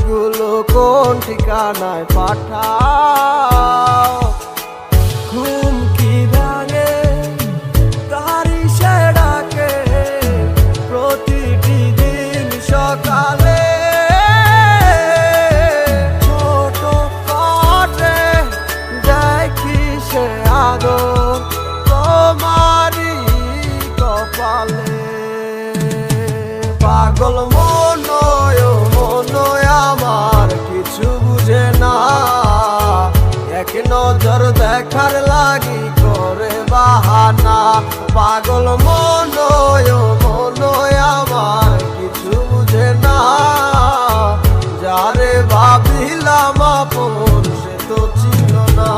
চিঠিগুলো কোন ঠিকানায় পাঠাও? ঘুম কি ভাঙে তারি সে ডাকে প্রতিটি দিন সকালে। ছোট কাটে দেখি সে আদর তোমারই কপালে। পাগল মনয় আমার কিছু বুঝে না, এক নজর দেখার লাগি করে বাহানা। পাগল মনয় আমার কিছু বুঝে না, যারে ভাবিলাম আপন সে তো ছিল না।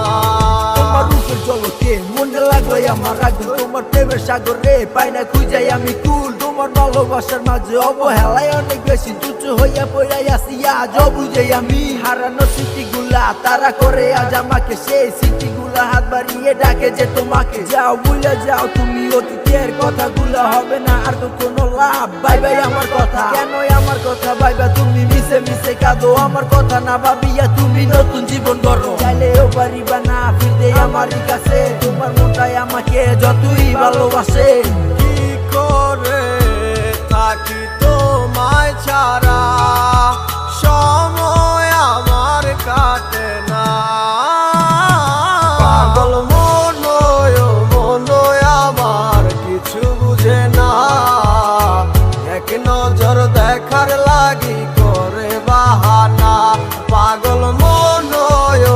তোমার রূপের জগতে মনে লাগলো আমার আগুন, তোমার প্রেমের সাগরে পাই না খুঁজাই আমি কুল। তোমার ভালোবাসার মাঝে অবহেলায় অনেক বেশি তুচ্ছ হইয়া পড়াই আসি আজ বুঝে আমি। হারানো স্মৃতিগুলা তারা করে আজ আমাকে, সেই স্মৃতিগুলা হাত বাড়িয়ে ডাকে যে তোমাকে। যাও ভুলে যাও তুমি অতীতের কথাগুলা, হবে না আর তো কোনো লাভ। বাই বাই আমার কথা, কেন আমার কথা ভাইবা তুমি মিশে মিশে কাঁদো? আমার কথা না ভাবিয়া তুমি নতুন জীবন গড়ো, চাইলেও পারিবা না ফিরতে আমারই কাছে। তোমার মনটাই আমাকে যতই ভালোবাসে। কি করে থাকি তোমায় ছাড়া, সময় আমার কাটে না। পাগল মনয় আমার কিছু বুঝে না, এক নজর দেখার লাগি করে বাহানা। পাগল মনয়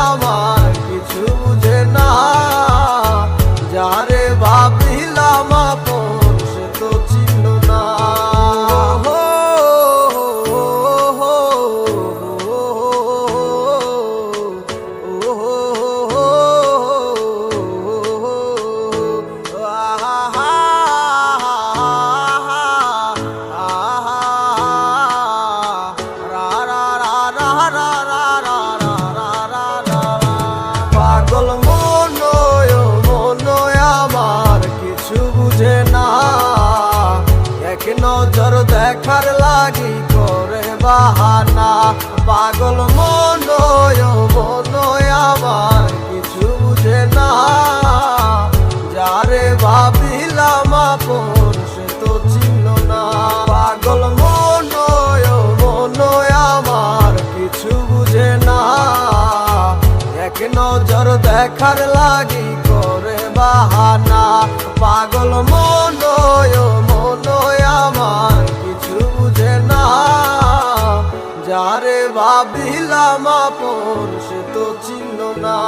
আমার কিছু বুঝে না, যারে ভাবিলাম আপন সে তো ছিল না। পাগল মনয় আমার কিছু বুঝে না, এক নজর দেখার লাগি করে বাহানা। পাগল মনয় আমার কিছু বুঝে না, যারে ভাবিলাম আপন সে তো ছিল না। পাগল মনয় আমার কিছু বুঝে না, এক নজর দেখার লাগি করে বাহানা। পাগল মনয় আমার কিছু বুঝে না, যারে ভাবিলাম আপন সে তো ছিল না।